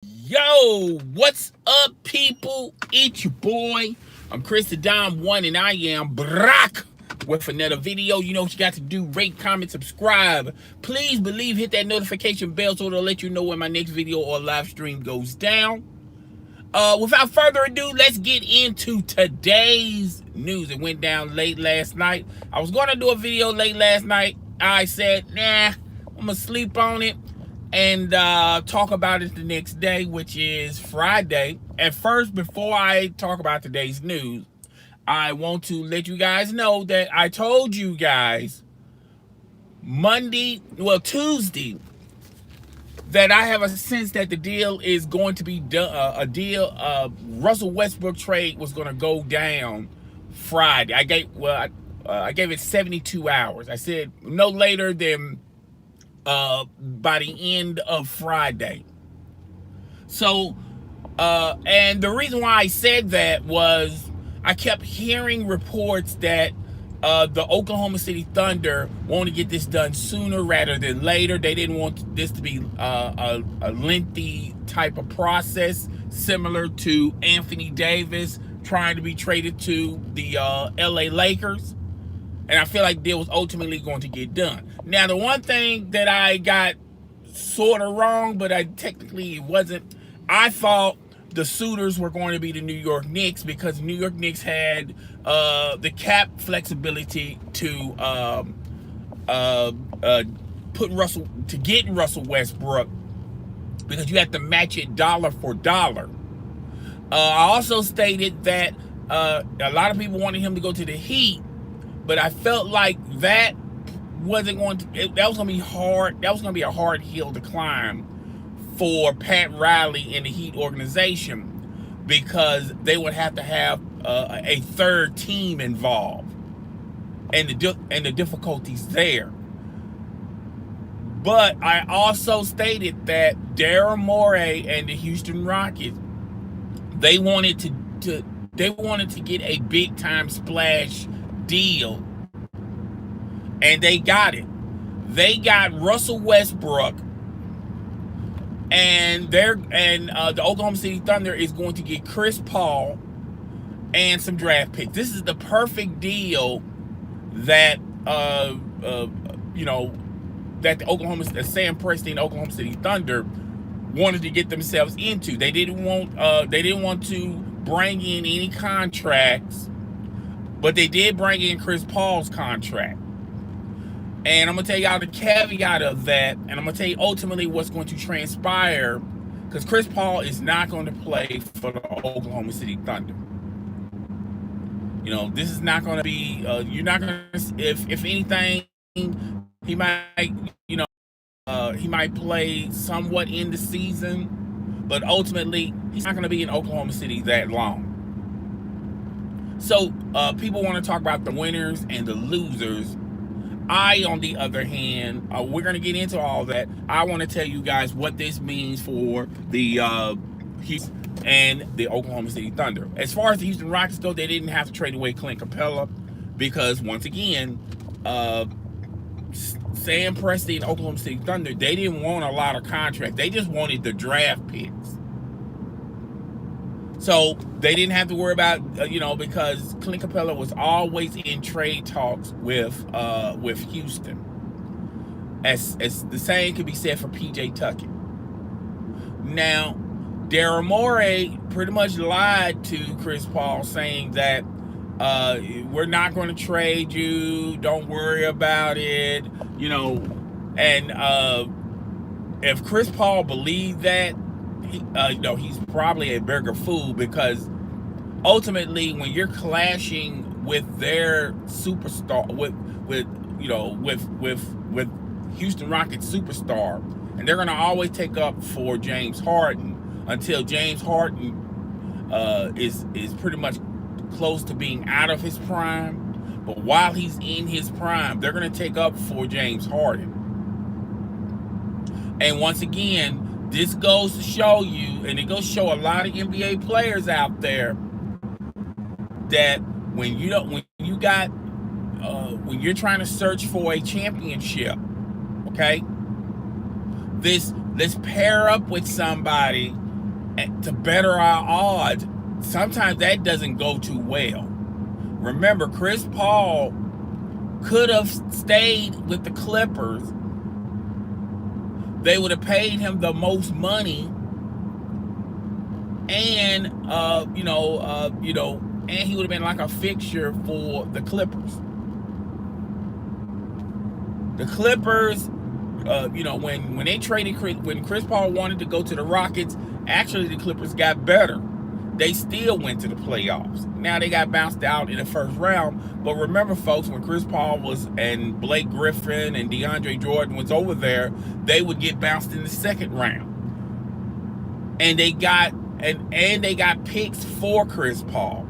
Yo, what's up, people? It's your boy. I'm Chris the Dom One, and I am Brock with another video. You know what you got to do: rate, comment, subscribe. Please believe, hit that notification bell so it'll let you know when my next video or live stream goes down. Without further ado, let's get into today's news. It went down late last night. I was going to do a video late last night. I said, nah, I'm gonna sleep on it and talk about it the next day, which is Friday. At first, before I talk about today's news, I want to let you guys know that I told you guys Tuesday, that I have a sense that the deal is going to be done. Russell Westbrook trade was going to go down Friday. I gave it 72 hours. I said no later than by the end of Friday. So, and the reason why I said that was I kept hearing reports that the Oklahoma City Thunder want to get this done sooner rather than later. They didn't want this to be a lengthy type of process, similar to Anthony Davis trying to be traded to the LA Lakers. And I feel like the deal was ultimately going to get done. Now, the one thing that I got sort of wrong, but it wasn't, I thought the suitors were going to be the New York Knicks, because the New York Knicks had the cap flexibility to get Russell Westbrook, because you have to match it dollar for dollar. I also stated that a lot of people wanted him to go to the Heat, but I felt like that was going to be hard. That was going to be a hard hill to climb for Pat Riley and the Heat organization, because they would have to have a third team involved, and the difficulties there. But I also stated that Daryl Morey and the Houston Rockets, they wanted to get a big time splash deal, and they got it. They got Russell Westbrook, and the Oklahoma City Thunder is going to get Chris Paul and some draft picks. This is the perfect deal that that Sam Presti and Oklahoma City Thunder wanted to get themselves into. They didn't want to bring in any contracts, but they did bring in Chris Paul's contract. And I'm going to tell y'all the caveat of that, and I'm going to tell you ultimately what's going to transpire, because Chris Paul is not going to play for the Oklahoma City Thunder. You know, this is not going to be, you're not going to, if anything, he might play somewhat in the season, but ultimately, he's not going to be in Oklahoma City that long. So, people want to talk about the winners and the losers. I, on the other hand, we're going to get into all that. I want to tell you guys what this means for the Houston and the Oklahoma City Thunder. As far as the Houston Rockets go, they didn't have to trade away Clint Capella, because once again, Sam Presti and Oklahoma City Thunder, they didn't want a lot of contracts. They just wanted the draft picks. So they didn't have to worry about, because Clint Capella was always in trade talks with Houston. As the same could be said for PJ Tucker. Now, Daryl Morey pretty much lied to Chris Paul, saying that we're not going to trade you. Don't worry about it. And if Chris Paul believed that, he's probably a bigger fool, because ultimately, when you're clashing with their superstar, with Houston Rockets superstar, and they're going to always take up for James Harden until James Harden is pretty much close to being out of his prime. But while he's in his prime, they're going to take up for James Harden. And once again, this goes to show you, and it goes to show a lot of NBA players out there, that when you're trying to search for a championship, okay, let's pair up with somebody to better our odds, sometimes that doesn't go too well. Remember, Chris Paul could have stayed with the Clippers. They would have paid him the most money, and and he would have been like a fixture for the Clippers. The Clippers, when they traded when Chris Paul wanted to go to the Rockets, actually the Clippers got better. They still went to the playoffs. Now they got bounced out in the first round. But remember, folks, when Chris Paul and Blake Griffin and DeAndre Jordan was over there, they would get bounced in the second round. And they got picks for Chris Paul.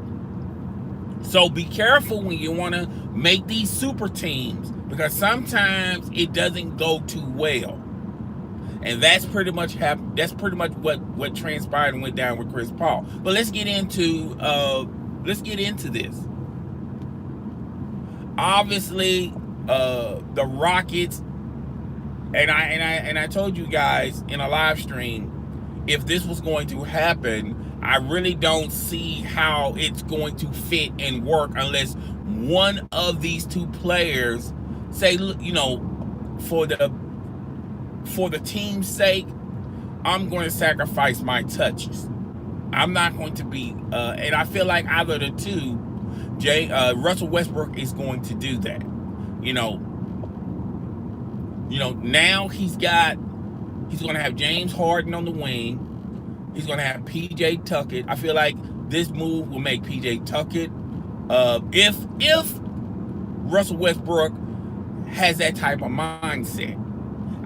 So be careful when you want to make these super teams, because sometimes it doesn't go too well. And that's pretty much what transpired and went down with Chris Paul. But let's get into this. Obviously, the Rockets, and I told you guys in a live stream, if this was going to happen, I really don't see how it's going to fit and work unless one of these two players say, for the team's sake, I'm going to sacrifice my touches. I'm not going to be, and I feel like either of the two, Russell Westbrook is going to do that. Now he's going to have James Harden on the wing. He's going to have PJ Tucker. I feel like this move will make PJ Tucker, if Russell Westbrook has that type of mindset.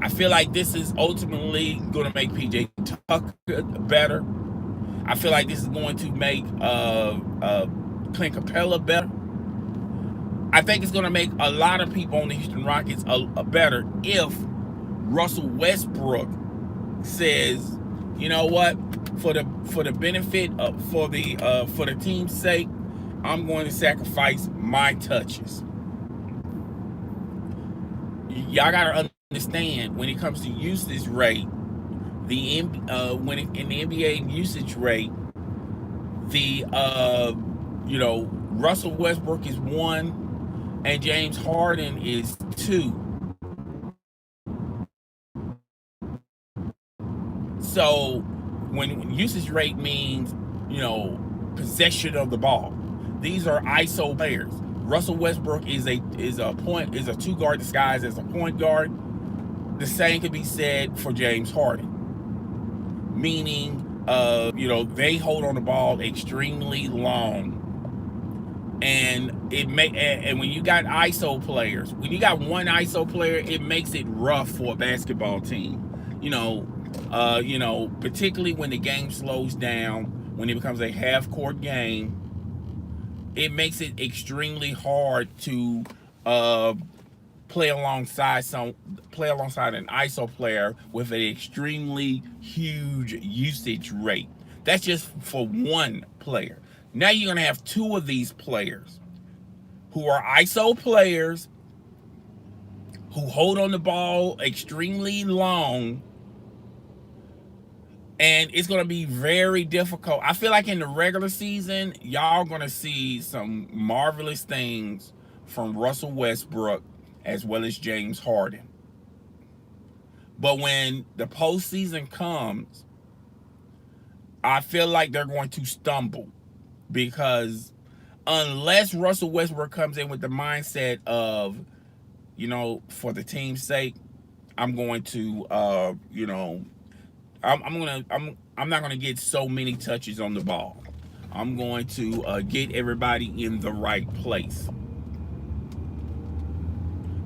I feel like this is ultimately going to make PJ Tucker better. I feel like this is going to make Clint Capella better. I think it's going to make a lot of people on the Houston Rockets better if Russell Westbrook says, you know what, for the benefit for the team's sake, I'm going to sacrifice my touches. Y'all gotta understand, when it comes to usage rate, in the NBA usage rate, Russell Westbrook is 1 and James Harden is 2. So when usage rate means, possession of the ball, these are ISO players. Russell Westbrook is a two guard disguised as a point guard. The same could be said for James Harden, meaning they hold on the ball extremely long, and when you got ISO players, when you got one ISO player, it makes it rough for a basketball team. Particularly when the game slows down, when it becomes a half-court game, it makes it extremely hard to play alongside an ISO player with an extremely huge usage rate. That's just for one player. Now you're going to have two of these players who are ISO players who hold on the ball extremely long, and it's going to be very difficult. I feel like in the regular season, y'all going to see some marvelous things from Russell Westbrook as well as James Harden. But when the postseason comes, I feel like they're going to stumble, because unless Russell Westbrook comes in with the mindset of, for the team's sake, I'm going to, I'm not going to get so many touches on the ball. I'm going to get everybody in the right place.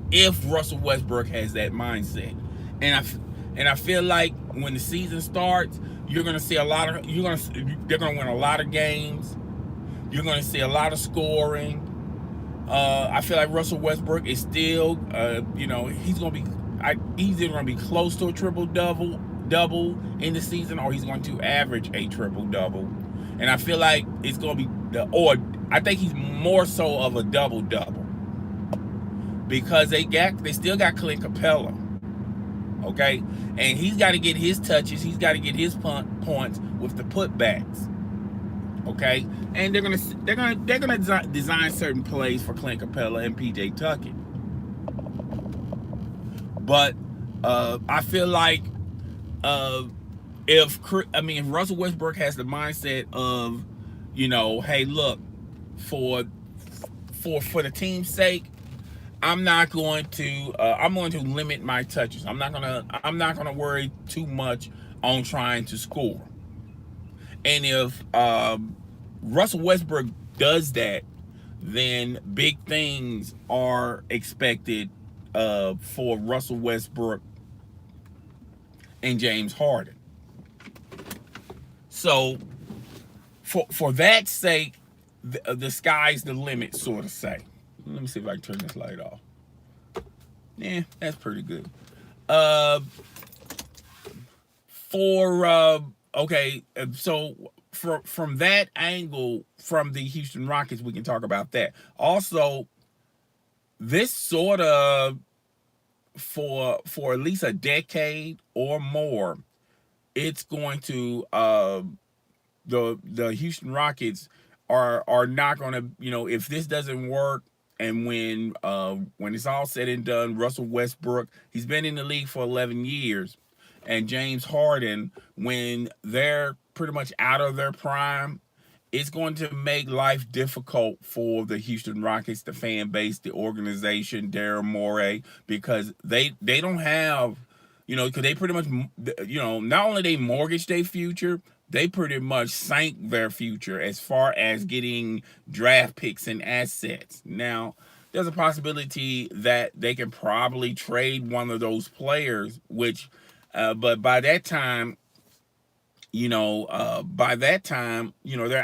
If Russell Westbrook has that mindset, and I feel like when the season starts, you're going to see they're going to win a lot of games. You're going to see a lot of scoring. I feel like Russell Westbrook is still, he's going to be close to a triple-double in the season, or he's going to average a triple-double. And I feel like it's going to be, I think he's more so of a double-double, because they still got Clint Capella. okay? And he's got to get his touches. He's got to get his points with the putbacks, okay? And they're gonna design certain plays for Clint Capella and PJ Tuckett. But I feel like if Russell Westbrook has the mindset of, hey, look, for the team's sake, I'm going to limit my touches. I'm not gonna worry too much on trying to score. And if Russell Westbrook does that, then big things are expected for Russell Westbrook and James Harden. So for that sake, the sky's the limit, sort of say. Let me see if I can turn this light off. Yeah, that's pretty good. So from that angle, from the Houston Rockets, we can talk about that. Also, this sort of for at least a decade or more, it's going to the Houston Rockets are not going to, if this doesn't work, and when it's all said and done, Russell Westbrook, he's been in the league for 11 years, and James Harden, when they're pretty much out of their prime, it's going to make life difficult for the Houston Rockets, the fan base, the organization, Daryl Morey, because they don't have, because they pretty much, not only they mortgage their future, they pretty much sank their future as far as getting draft picks and assets. Now, there's a possibility that they can probably trade one of those players, but by that time, they're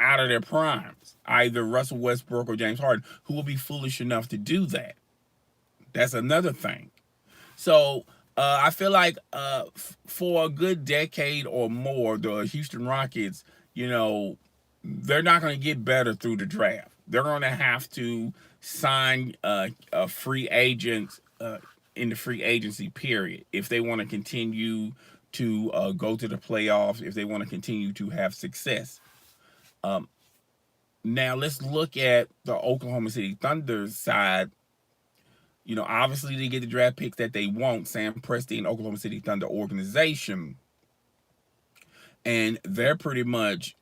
out of their primes, either Russell Westbrook or James Harden, who will be foolish enough to do that. That's another thing. So I feel like for a good decade or more, the Houston Rockets, they're not going to get better through the draft. They're going to have to sign free agents in the free agency period if they want to continue to go to the playoffs, if they want to continue to have success. Now let's look at the Oklahoma City Thunder's side. Obviously they get the draft picks that they want, Sam Presti and Oklahoma City Thunder organization, and they're pretty much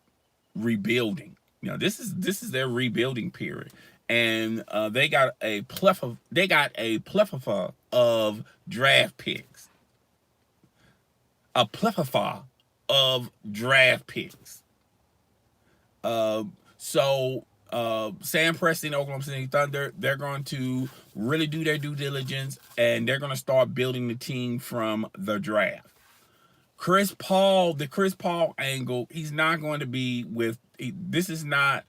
rebuilding. This is their rebuilding period, and they got a plethora of draft picks. A plethora of draft picks. So Sam Presti and Oklahoma City Thunder, they're going to really do their due diligence, and they're going to start building the team from the draft. The Chris Paul angle, he's not going to be with. This is not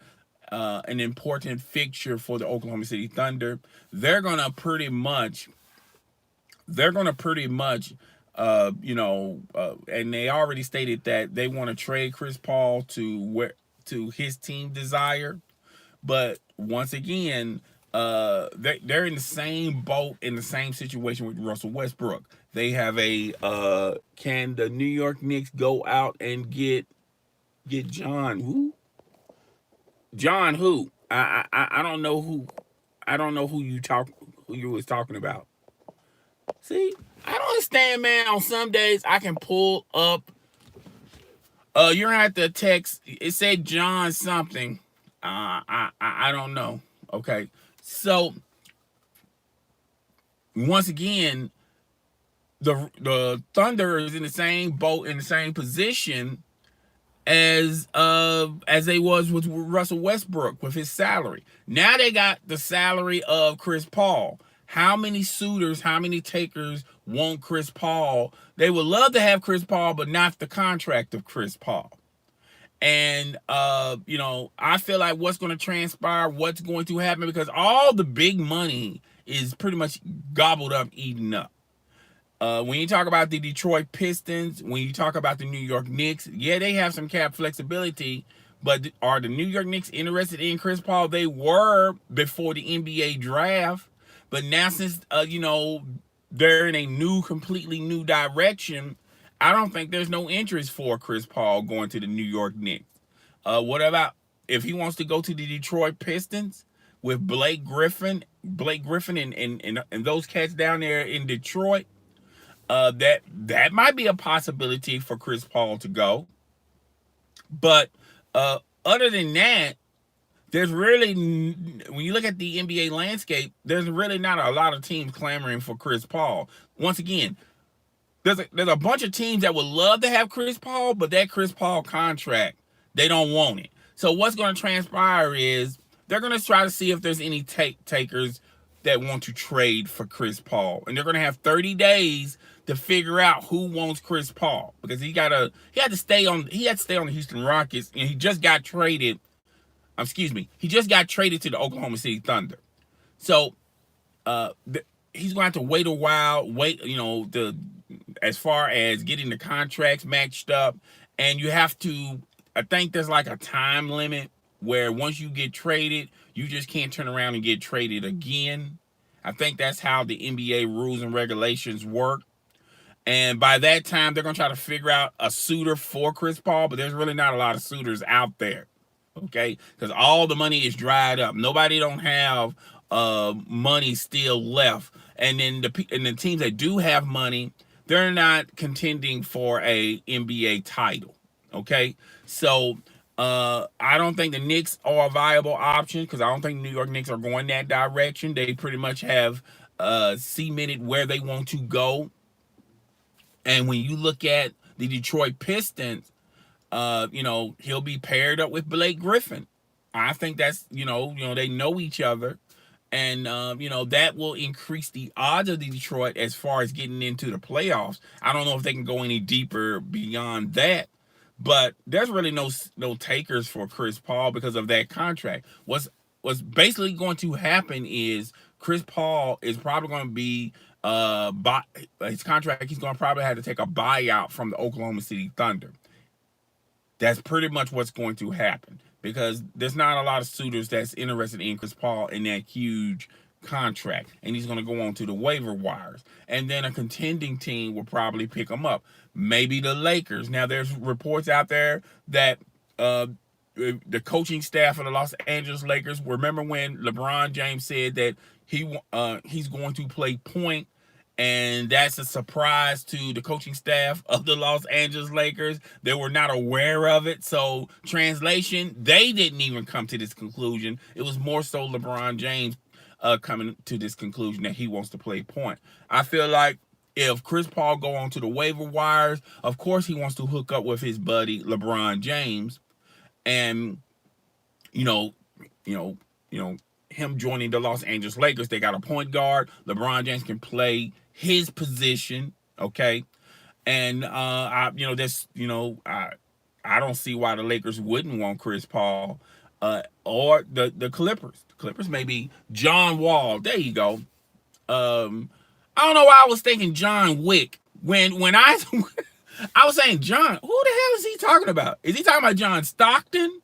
an important fixture for the Oklahoma City Thunder. They're gonna pretty much, and they already stated that they want to trade Chris Paul to his team desire. But once again, they're in the same boat, in the same situation with Russell Westbrook. They have can the New York Knicks go out and get John who? John who? I don't know who. I don't know who you was talking about. See, I don't understand, man. On some days I can pull up. You're gonna have to text. It said John something. I don't know. Okay, so once again, the Thunder is in the same boat, in the same position as they was with Russell Westbrook with his salary. Now they got the salary of Chris Paul. How many suitors, how many takers want Chris Paul? They would love to have Chris Paul, but not the contract of Chris Paul. And I feel like what's going to transpire, what's going to happen, because all the big money is pretty much gobbled up, eaten up. When you talk about the Detroit Pistons, when you talk about the New York Knicks, yeah, they have some cap flexibility, but are the New York Knicks interested in Chris Paul? They were before the NBA draft, but now since they're in a completely new direction. I don't think there's no interest for Chris Paul going to the New York Knicks. What about if he wants to go to the Detroit Pistons with Blake Griffin and those cats down there in Detroit? That might be a possibility for Chris Paul to go. But other than that, there's really, when you look at the NBA landscape, there's really not a lot of teams clamoring for Chris Paul. Once again, there's a bunch of teams that would love to have Chris Paul, but that Chris Paul contract, they don't want it. So what's going to transpire is they're going to try to see if there's any takers that want to trade for Chris Paul, and they're going to have 30 days to figure out who wants Chris Paul, because he had to stay on the Houston Rockets, and he just got traded. He just got traded to the Oklahoma City Thunder. So he's going to have to wait a while, as far as getting the contracts matched up. And you have to, I think there's like a time limit where once you get traded, you just can't turn around and get traded again. I think that's how the NBA rules and regulations work. And by that time, they're going to try to figure out a suitor for Chris Paul, but there's really not a lot of suitors out there. Okay, because all the money is dried up. Nobody don't have money still left, and then the teams that do have money, they're not contending for a NBA title. Okay, so I don't think the Knicks are a viable option, because I don't think the New York Knicks are going that direction. They pretty much have cemented where they want to go. And when you look at the Detroit Pistons, he'll be paired up with Blake Griffin. I think that's, they know each other. And, that will increase the odds of the Detroit as far as getting into the playoffs. I don't know if they can go any deeper beyond that. But there's really no takers for Chris Paul because of that contract. What's basically going to happen is Chris Paul is probably going to be his contract. He's going to probably have to take a buyout from the Oklahoma City Thunder. That's pretty much what's going to happen, because there's not a lot of suitors that's interested in Chris Paul in that huge contract, and he's going to go on to the waiver wires, and then a contending team will probably pick him up. Maybe the Lakers. Now, there's reports out there that the coaching staff of the Los Angeles Lakers, remember when LeBron James said that he's going to play point, and that's a surprise to the coaching staff of the Los Angeles Lakers. They were not aware of it. So, translation, they didn't even come to this conclusion. It was more so LeBron James coming to this conclusion that he wants to play point. I feel like if Chris Paul go on to the waiver wires, of course he wants to hook up with his buddy LeBron James, and him joining the Los Angeles Lakers, they got a point guard. LeBron James can play his position, okay? And I don't see why the Lakers wouldn't want Chris Paul, or the Clippers. The Clippers maybe John Wall. There you go. I don't know why I was thinking John Wick when I I was saying John. Who the hell is he talking about? Is he talking about John Stockton?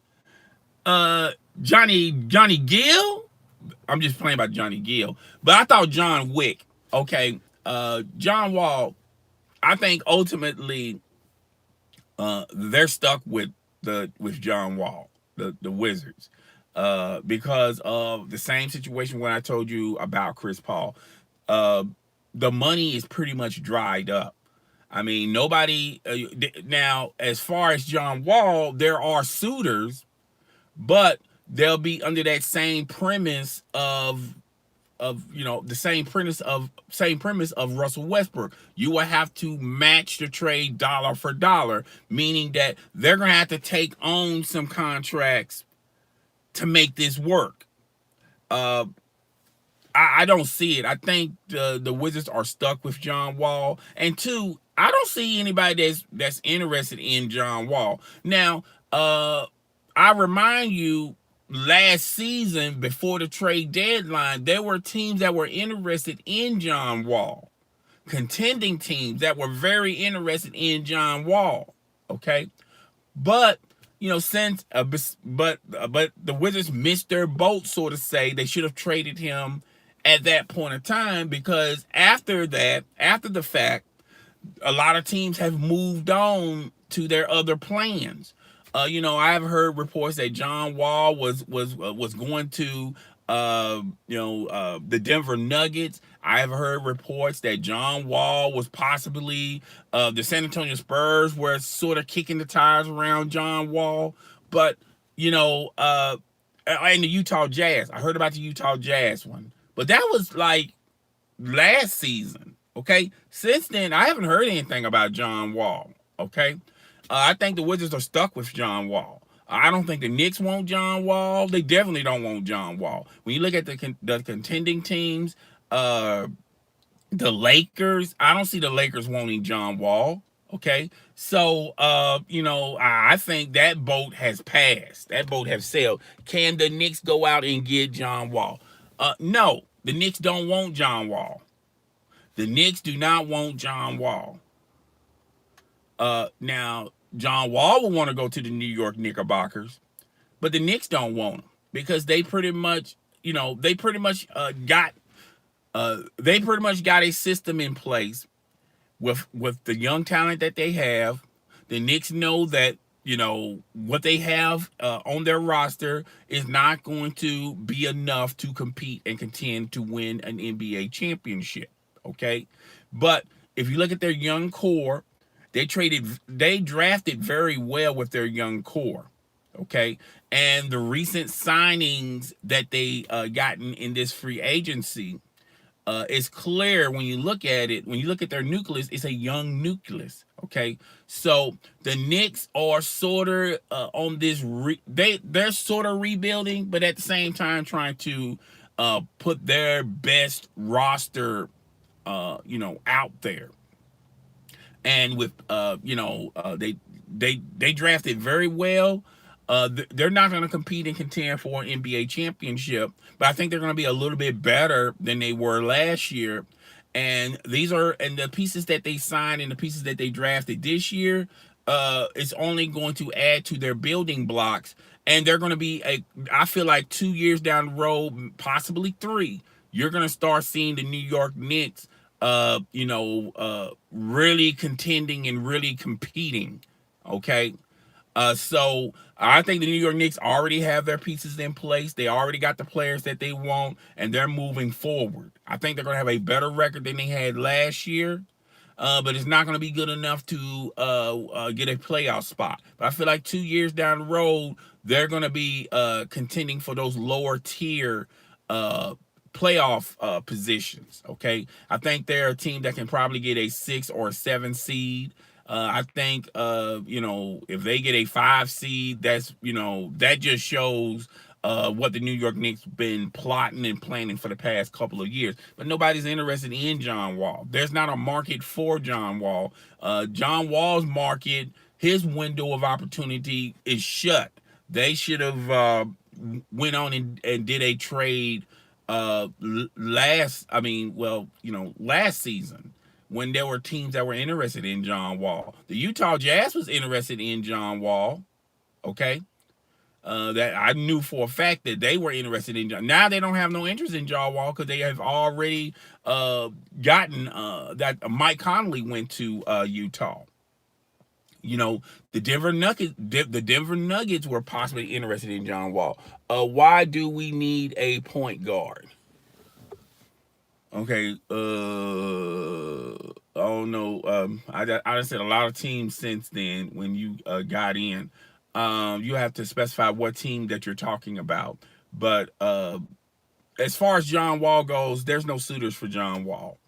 Johnny Gill? I'm just playing about Johnny Gill, but I thought John Wick. Okay, John Wall. I think ultimately they're stuck with John Wall, the Wizards, because of the same situation when I told you about Chris Paul. The money is pretty much dried up. I mean, nobody now. As far as John Wall, there are suitors, but they'll be under that same premise of the same premise of Russell Westbrook. You will have to match the trade dollar for dollar, meaning that they're going to have to take on some contracts to make this work. I don't see it. I think the Wizards are stuck with John Wall, and two, I don't see anybody that's interested in John Wall. Now, I remind you, last season, before the trade deadline, there were teams that were interested in John Wall, contending teams that were very interested in John Wall. Okay, but since but the Wizards missed their boat, so to say. They should have traded him at that point in time, because after that, after the fact, a lot of teams have moved on to their other plans. I've heard reports that John Wall was going to the Denver Nuggets. I've heard reports that John Wall was possibly the San Antonio Spurs were sort of kicking the tires around John Wall, but you know, and the Utah Jazz. I heard about the Utah Jazz one, but that was like last season. Okay, since then I haven't heard anything about John Wall. Okay, I think the Wizards are stuck with John Wall. I don't think the Knicks want John Wall. They definitely don't want John Wall. When you look at the contending teams, uh, the Lakers, I don't see the Lakers wanting John Wall. Okay, so I think that boat has passed. That boat has sailed. Can the Knicks go out and get John Wall? No, the Knicks don't want John Wall. The Knicks do not want John Wall. Now, John Wall will want to go to the New York Knickerbockers, but the Knicks don't want him because they pretty much, they pretty much got a system in place with the young talent that they have. The Knicks know that what they have on their roster is not going to be enough to compete and contend to win an NBA championship. Okay, but if you look at their young core, they drafted very well with their young core. Okay, and the recent signings that they gotten in this free agency, it's clear when you look at it, when you look at their nucleus, it's a young nucleus. Okay, so the Knicks are sort of on this. They're sort of rebuilding, but at the same time trying to put their best roster, out there. And with they drafted very well. They're not going to compete and contend for an NBA championship, but I think they're going to be a little bit better than they were last year. And the pieces that they signed and the pieces that they drafted this year, it's only going to add to their building blocks. And they're going to be I feel like 2 years down the road, possibly 3, you're going to start seeing the New York Knicks, really contending and really competing. Okay. So I think the New York Knicks already have their pieces in place. They already got the players that they want, and they're moving forward. I think they're going to have a better record than they had last year, but it's not going to be good enough to get a playoff spot. But I feel like 2 years down the road, they're going to be contending for those lower tier playoff positions. Okay, I think they're a team that can probably get a 6 or a 7 seed. I think if they get a 5 seed, that just shows what the New York Knicks been plotting and planning for the past couple of years. But nobody's interested in John Wall. There's not a market for John Wall. John Wall's market, his window of opportunity is shut. They should have went on and did a trade last season, when there were teams that were interested in John Wall. The Utah Jazz was interested in John Wall. Okay. That I knew for a fact that they were interested in John. Now they don't have no interest in John Wall because they have already gotten that Mike Conley went to Utah. The Denver Nuggets were possibly interested in John Wall. Why do we need a point guard? Okay, oh no, I said a lot of teams since then. When you got in, you have to specify what team that you're talking about. But as far as John Wall goes, there's no suitors for John Wall,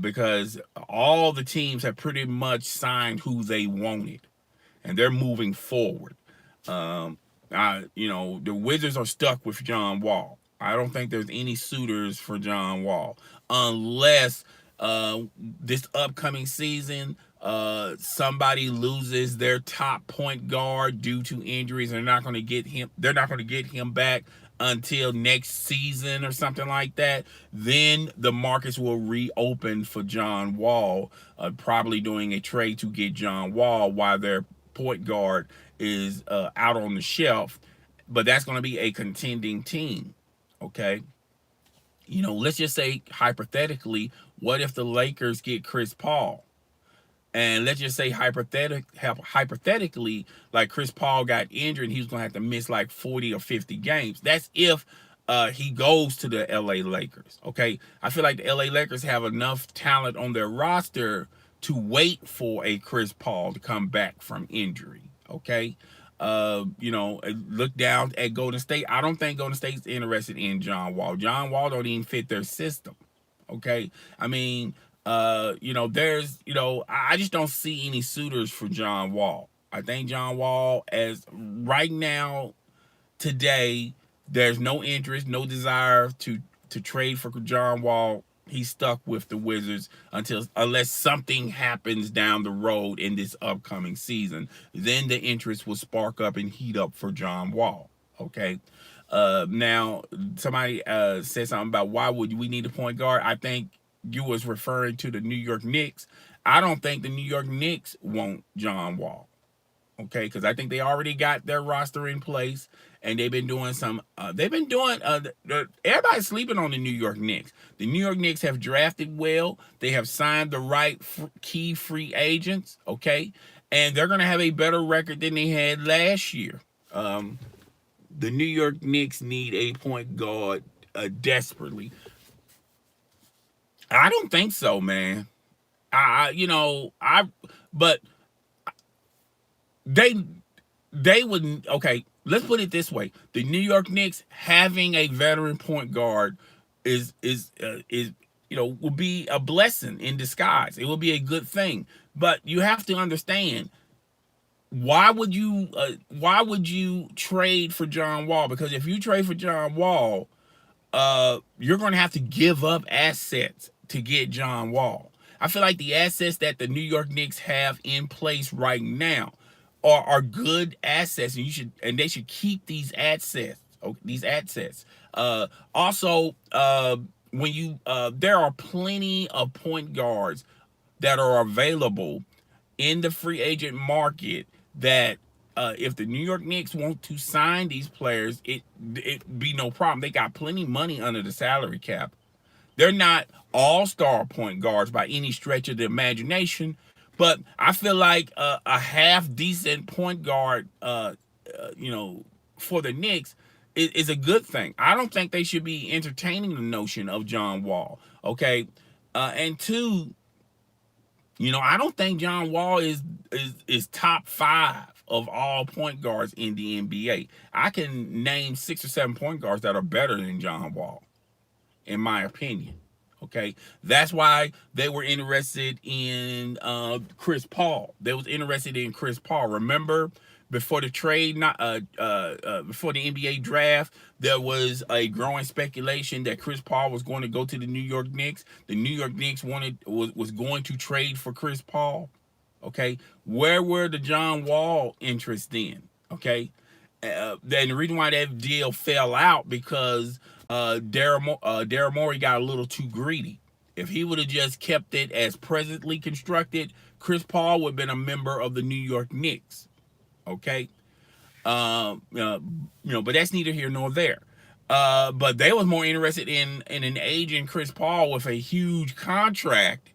because all the teams have pretty much signed who they wanted, and they're moving forward. The Wizards are stuck with John Wall. I don't think there's any suitors for John Wall unless this upcoming season somebody loses their top point guard due to injuries. They're not going to get him. They're not going to get him back until next season or something like that. Then the markets will reopen for John Wall, probably doing a trade to get John Wall while their point guard is out on the shelf. But that's going to be a contending team. Okay. let's just say hypothetically, what if the Lakers get Chris Paul? And let's just say hypothetically, like Chris Paul got injured and he was gonna have to miss like 40 or 50 games. That's if he goes to the LA Lakers. Okay. I feel like the LA Lakers have enough talent on their roster to wait for a Chris Paul to come back from injury. Okay. Look down at Golden State. I don't think Golden State's interested in John Wall. John Wall don't even fit their system. Okay. I mean, I just don't see any suitors for John Wall. I think John Wall, as right now, today, there's no interest, no desire to trade for John Wall. He's stuck with the Wizards unless something happens down the road in this upcoming season. Then the interest will spark up and heat up for John Wall. Okay. Now somebody said something about why would we need a point guard. I think you was referring to the New York Knicks. I don't think the New York Knicks want John Wall. Okay, because I think they already got their roster in place, and they've been doing everybody's sleeping on the New York Knicks. The New York Knicks have drafted well. They have signed the right key free agents, okay, and they're going to have a better record than they had last year. The New York Knicks need a point guard desperately. I don't think so, man. But they wouldn't. Okay, let's put it this way: the New York Knicks having a veteran point guard is will be a blessing in disguise. It will be a good thing. But you have to understand, why would you trade for John Wall? Because if you trade for John Wall, you're going to have to give up assets to get John Wall. I feel like the assets that the New York Knicks have in place right now are good assets, and they should keep these assets. Also, there are plenty of point guards that are available in the free agent market that if the New York Knicks want to sign these players, it be no problem. They got plenty of money under the salary cap. They're not all-star point guards by any stretch of the imagination, but I feel like a half-decent point guard, for the Knicks is a good thing. I don't think they should be entertaining the notion of John Wall, okay? And two, I don't think John Wall is top 5 of all point guards in the NBA. I can name 6 or 7 point guards that are better than John Wall, in my opinion. Okay, that's why they were interested in Chris Paul. They was interested in Chris Paul. Remember, before the trade, before the NBA draft, there was a growing speculation that Chris Paul was going to go to the New York Knicks. The New York Knicks was going to trade for Chris Paul. Okay, where were the John Wall interests then? Okay, then the reason why that deal fell out because Daryl Morey got a little too greedy. If he would have just kept it as presently constructed, Chris Paul would have been a member of the New York Knicks. Okay, but that's neither here nor there. But they was more interested in an agent Chris Paul with a huge contract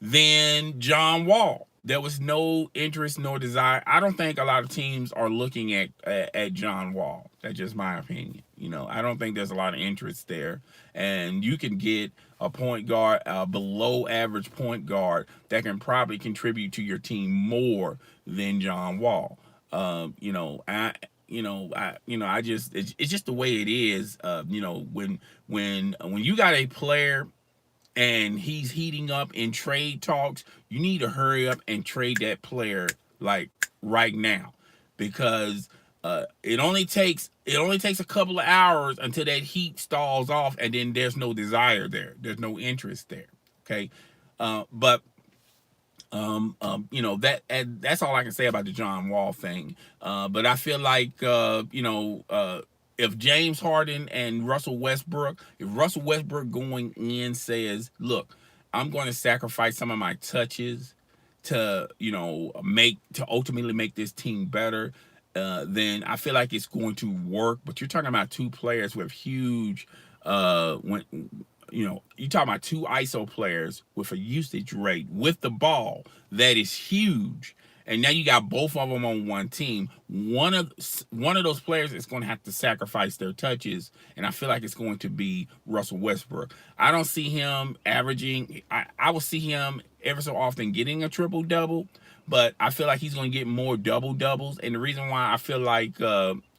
than John Wall. There was no interest nor desire. I don't think a lot of teams are looking at John Wall. That's just my opinion. I don't think there's a lot of interest there. And you can get a point guard, a below average point guard that can probably contribute to your team more than John Wall. It's just the way it is. When you got a player and he's heating up in trade talks, you need to hurry up and trade that player like right now, because it only takes a couple of hours until that heat stalls off, and then there's no desire there. There's no interest there. Okay, that's all I can say about the John Wall thing. But I feel like if James Harden and Russell Westbrook going in says, look, I'm going to sacrifice some of my touches to ultimately make this team better, then I feel like it's going to work. But you're talking about two players with huge When you talk about two ISO players with a usage rate with the ball that is huge, and now you got both of them on one team. One of those players is going to have to sacrifice their touches, and I feel like it's going to be Russell Westbrook. I don't see him averaging. I will see him ever so often getting a triple double, but I feel like he's going to get more double doubles. And the reason why I feel like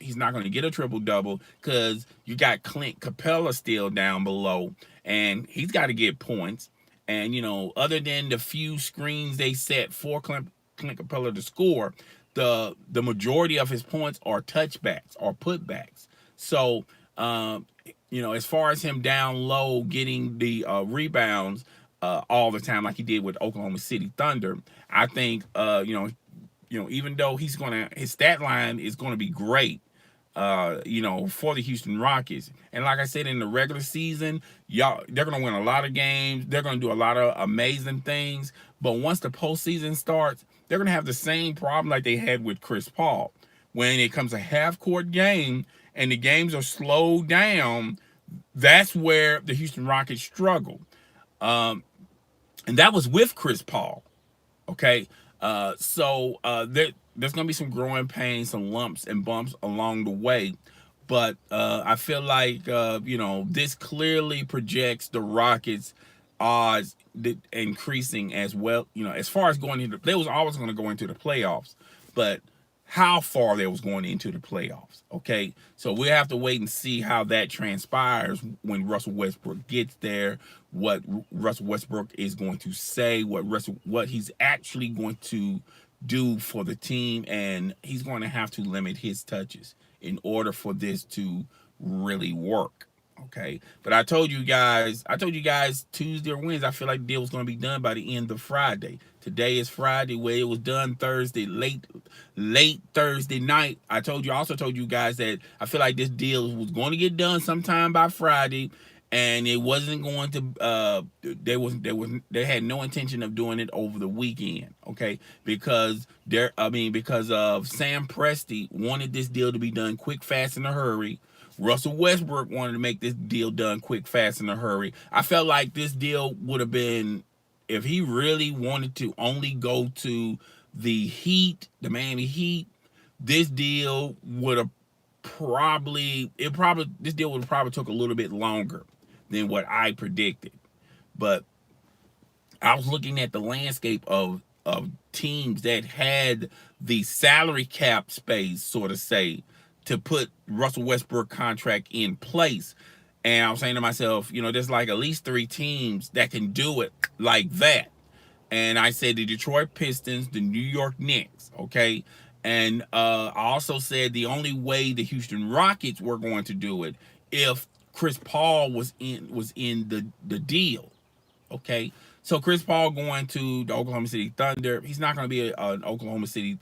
he's not going to get a triple double because you got Clint Capella still down below, and he's got to get points. And other than the few screens they set for Clint Capella to score, the majority of his points are touchbacks or putbacks. So as far as him down low getting the rebounds all the time like he did with Oklahoma City Thunder, I think even though his stat line is gonna be great, for the Houston Rockets. And like I said, in the regular season, they're gonna win a lot of games. They're gonna do a lot of amazing things. But once the postseason starts, they're gonna have the same problem like they had with Chris Paul. When it comes to half-court game and the games are slowed down, that's where the Houston Rockets struggle. And that was with Chris Paul. Okay, there's gonna be some growing pains, some lumps and bumps along the way, but I feel like this clearly projects the Rockets' odds increasing as well. As far as going into, they was always going to go into the playoffs, but how far they was going into the playoffs. Okay, so we have to wait and see how that transpires when Russell Westbrook gets there. What Russell Westbrook is going to say, what he's actually going to do for the team, and he's going to have to limit his touches in order for this to really work. Okay, but I told you guys Tuesday or Wednesday, I feel like the deal was going to be done by the end of Friday. Today is Friday, where it was done Thursday, late Thursday night. I also told you guys that I feel like this deal was going to get done sometime by Friday, and it wasn't going to. They had no intention of doing it over the weekend. Okay, because of Sam Presti wanted this deal to be done quick, fast, in a hurry. Russell Westbrook wanted to make this deal done quick, fast, in a hurry. I felt like this deal would have been, if he really wanted to only go to the Heat, the Miami Heat, this deal would have this deal would have probably took a little bit longer than what I predicted. But I was looking at the landscape of teams that had the salary cap space, sort of say, to put Russell Westbrook contract in place. And I was saying to myself, there's like at least 3 teams that can do it like that. And I said the Detroit Pistons, the New York Knicks, okay? And I also said the only way the Houston Rockets were going to do it if Chris Paul was in the deal, okay? So Chris Paul going to the Oklahoma City Thunder, he's not going to be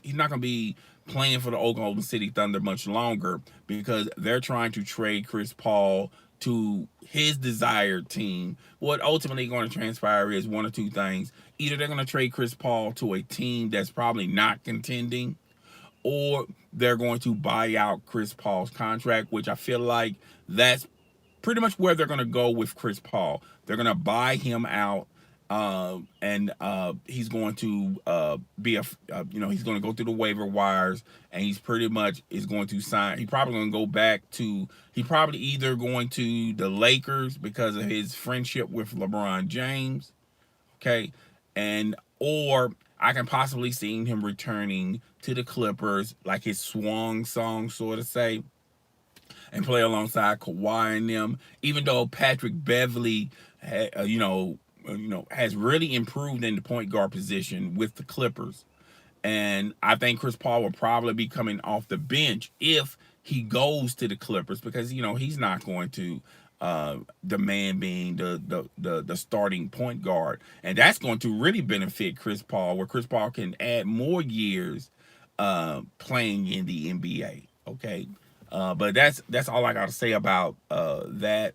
he's not going to be playing for the Oklahoma City Thunder much longer because they're trying to trade Chris Paul to his desired team. What ultimately going to transpire is one or two things. Either they're going to trade Chris Paul to a team that's probably not contending, or they're going to buy out Chris Paul's contract, which I feel like that's pretty much where they're going to go with Chris Paul. They're going to buy him out. And he's going to he's going to go through the waiver wires, and he's pretty much is going to sign. He's probably going to go back to. He probably either going to the Lakers because of his friendship with LeBron James, okay, or I can possibly see him returning to the Clippers, like his swan song, sort of say, and play alongside Kawhi and them. Even though Patrick Beverley, has really improved in the point guard position with the Clippers. And I think Chris Paul will probably be coming off the bench if he goes to the Clippers because, he's not going to demand being the starting point guard. And that's going to really benefit Chris Paul, where Chris Paul can add more years playing in the NBA. Okay. But that's all I got to say about that.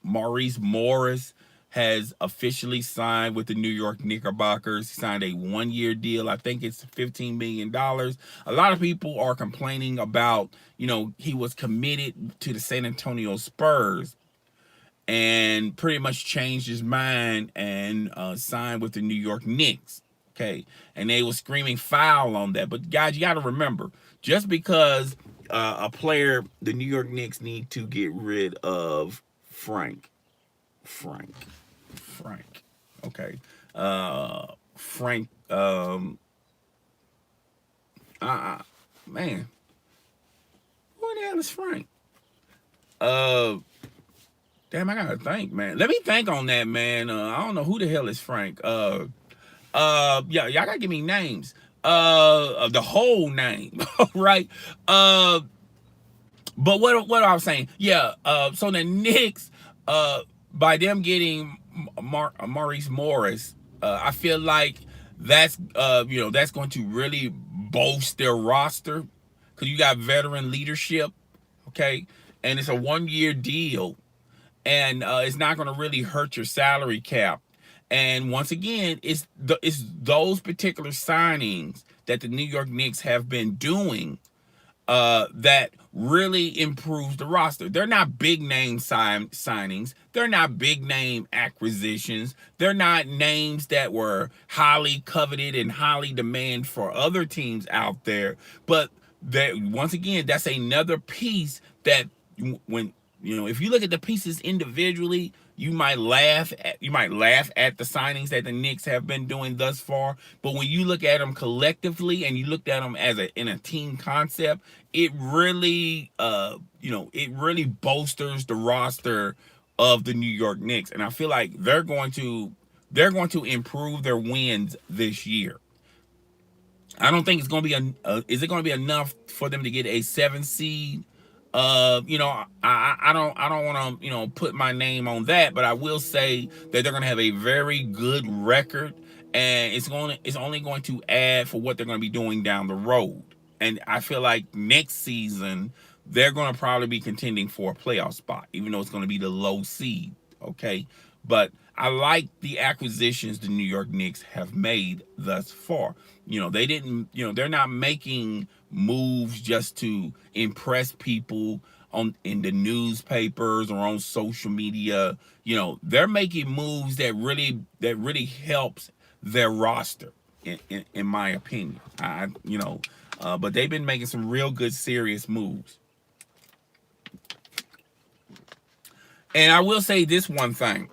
Maurice Morris has officially signed with the New York Knickerbockers. He signed a 1-year deal. I think it's $15 million. A lot of people are complaining about, he was committed to the San Antonio Spurs. and pretty much changed his mind and signed with the New York Knicks. Okay, and they were screaming foul on that. But guys, you got to remember, just because a player, the New York Knicks need to get rid of Frank, okay, Frank, man, who the hell is Frank? Damn, I gotta think, man. Let me think on that, man. I don't know who the hell is Frank. Yeah, y'all gotta give me names. The whole name, right? But what I was saying, yeah. So the Knicks, by them getting Maurice Morris, I feel like that's that's going to really bolster their roster because you got veteran leadership, okay, and it's a 1-year deal, and it's not going to really hurt your salary cap. And once again, it's those particular signings that the New York Knicks have been doing that really improves the roster. They're not big name signings. They're not big name acquisitions. They're not names that were highly coveted and highly demanded for other teams out there. But that, once again, that's another piece that when if you look at the pieces individually, you might laugh at the signings that the Knicks have been doing thus far. But when you look at them collectively and you look at them as in a team concept, it really it really bolsters the roster of the New York Knicks. And I feel like they're going to improve their wins this year. I don't think it's going to be is it going to be enough for them to get a 7 seed? I don't want to put my name on that, but I will say that they're going to have a very good record, and it's only going to add for what they're going to be doing down the road. And I feel like next season they're going to probably be contending for a playoff spot, even though it's going to be the low seed. Okay, but I like the acquisitions the New York Knicks have made thus far. They didn't, they're not making moves just to impress people in the newspapers or on social media. They're making moves that really helps their roster, in my opinion. But they've been making some real good, serious moves. And I will say this one thing.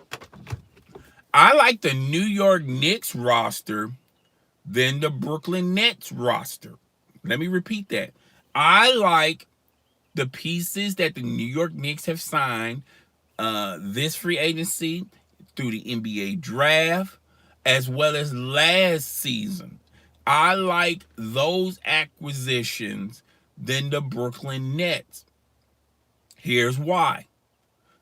I like the New York Knicks roster than the Brooklyn Nets roster. Let me repeat that. I like the pieces that the New York Knicks have signed this free agency through the NBA draft, as well as last season. I like those acquisitions than the Brooklyn Nets. Here's why.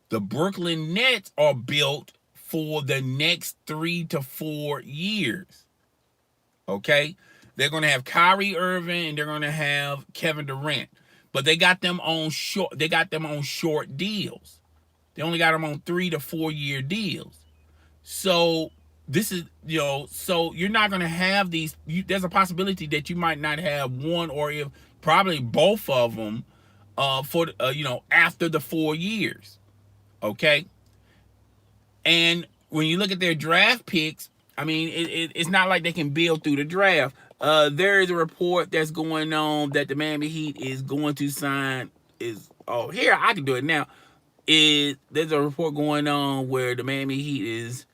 The Brooklyn Nets are built for the next 3 to 4 years. Okay? They're going to have Kyrie Irving and they're going to have Kevin Durant. But they got them on short deals. They only got them on 3 to 4 year deals. So this is, so you're not going to have these. There's a possibility that you might not have one or probably both of them for after the 4 years. Okay? And when you look at their draft picks, I mean, it's not like they can build through the draft. There is a report that's going on that the Miami Heat is going to sign here I can do it now. There's a report going on where the Miami Heat is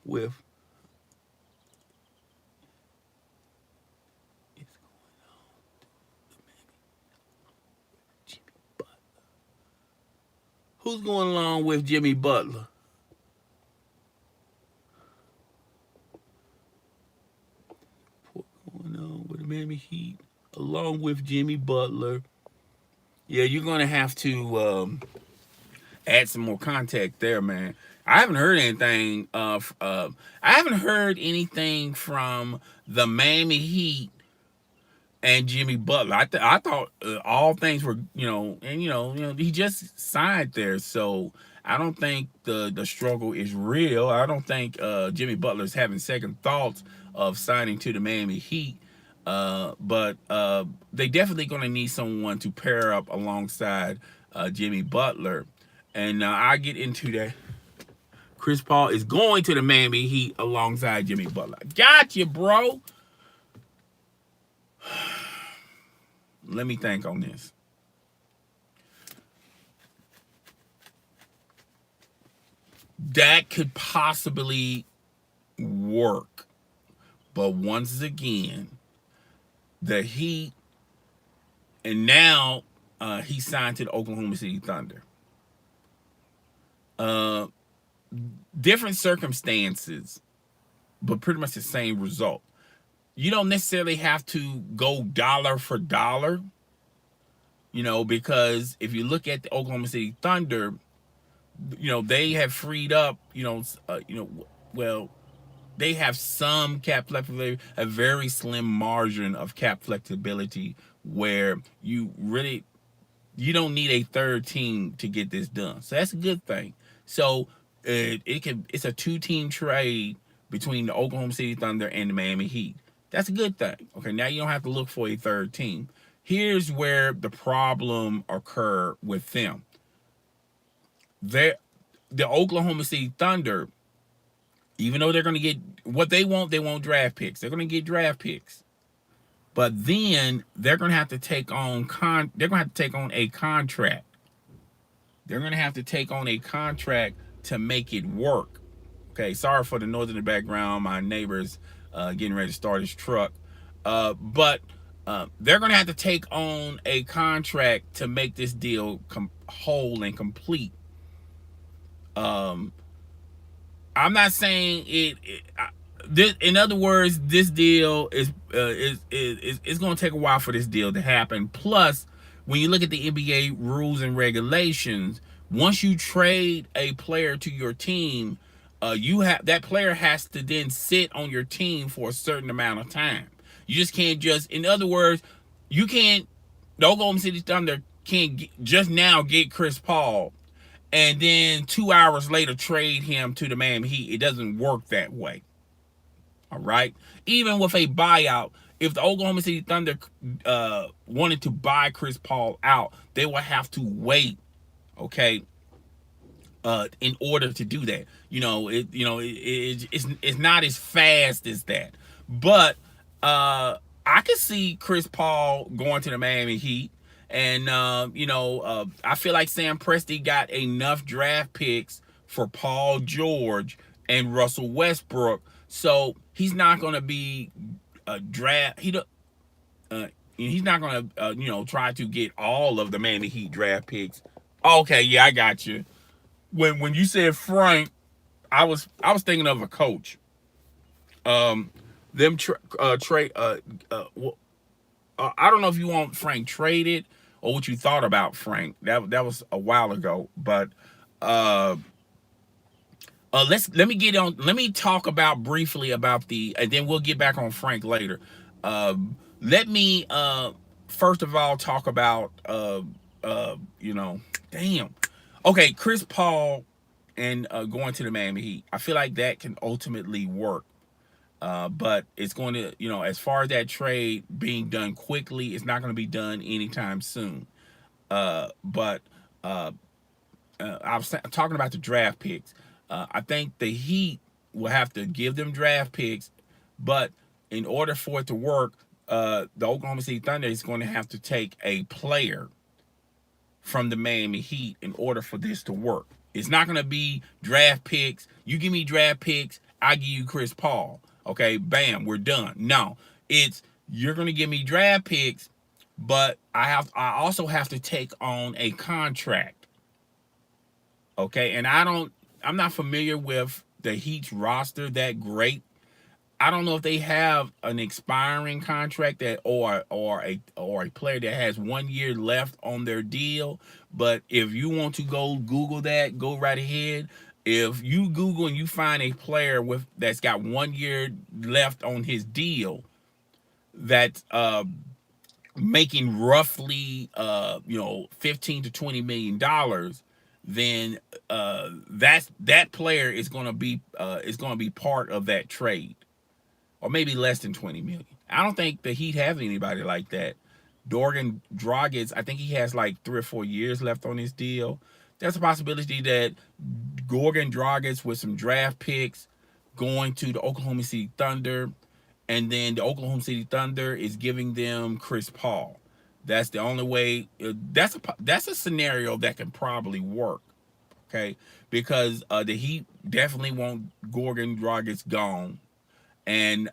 with who's going along with Jimmy Butler? Going on with the Miami Heat along with Jimmy Butler. Yeah, you're going to have to add some more contact there, man. I haven't heard anything. I haven't heard anything from the Miami Heat and Jimmy Butler. I thought all things were, he just signed there, so I don't think the struggle is real. I don't think Jimmy Butler's having second thoughts of signing to the Miami Heat. But they definitely going to need someone to pair up alongside Jimmy Butler. And I get into that. Chris Paul is going to the Miami Heat alongside Jimmy Butler. Got you, bro. Let me think on this. That could possibly work. But once again, the Heat, and now he signed to the Oklahoma City Thunder. Different circumstances, but pretty much the same result. You don't necessarily have to go dollar for dollar, because if you look at the Oklahoma City Thunder, they have freed up, well, they have some cap flexibility, a very slim margin of cap flexibility where you don't need a third team to get this done. So that's a good thing. So it's a 2-team trade between the Oklahoma City Thunder and the Miami Heat. That's a good thing. Okay, now you don't have to look for a third team. Here's where the problem occurred with them. The Oklahoma City Thunder, even though they're going to get what they want draft picks. They're going to get draft picks. But then they're going to have to take on a contract. They're going to have to take on a contract to make it work. Okay, sorry for the noise in the background. My neighbor's getting ready to start his truck. But they're going to have to take on a contract to make this deal whole and complete. I'm not saying in other words, this deal is going to take a while for this deal to happen. Plus, when you look at the NBA rules and regulations, once you trade a player to your team, that player has to then sit on your team for a certain amount of time. You just can't in other words, the Oklahoma City Thunder can't just now get Chris Paul and then 2 hours later trade him to the Miami Heat. It doesn't work that way. All right? Even with a buyout, if the Oklahoma City Thunder wanted to buy Chris Paul out, they would have to wait, okay, in order to do that. It's not as fast as that. But I could see Chris Paul going to the Miami Heat. And, I feel like Sam Presti got enough draft picks for Paul George and Russell Westbrook. So he's not going to be a draft. He's not going to, try to get all of the Miami Heat draft picks. Okay, yeah, I got you. When you said Frank, I was thinking of a coach. I don't know if you want Frank traded or what you thought about Frank. That was a while ago, but let me talk briefly about and then we'll get back on Frank later. Let me first of all talk about okay, Chris Paul and going to the Miami Heat. I feel like that can ultimately work. But it's going to, as far as that trade being done quickly, it's not going to be done anytime soon. But I was talking about the draft picks. I think the Heat will have to give them draft picks, but in order for it to work, the Oklahoma City Thunder is going to have to take a player from the Miami Heat in order for this to work. It's not going to be draft picks. You give me draft picks, I give you Chris Paul. Okay, bam, we're done. No, you're going to give me draft picks, but I also have to take on a contract. Okay, and I'm not familiar with the Heat's roster that great. I don't know if they have an expiring contract or a player that has 1 year left on their deal. But if you want to go Google that, go right ahead. If you Google and you find a player that's got 1 year left on his deal, that's making roughly $15 to $20 million, then that player is going to be part of that trade, or maybe less than 20 million. I don't think the Heat have anybody like that. Dragic, I think he has like 3 or 4 years left on his deal. There's a possibility that Gorgon Dragic with some draft picks going to the Oklahoma City Thunder, and then the Oklahoma City Thunder is giving them Chris Paul. That's the only way. That's a scenario that can probably work. Okay, because the Heat definitely want Gorgon Dragic gone, and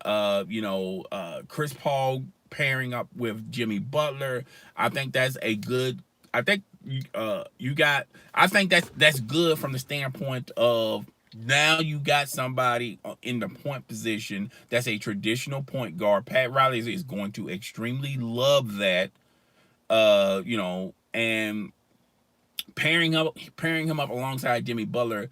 Chris Paul pairing up with Jimmy Butler. I think that's a good. I think you got. I think that's good from the standpoint of now you got somebody in the point position that's a traditional point guard. Pat Riley is going to extremely love that. And pairing him up alongside Jimmy Butler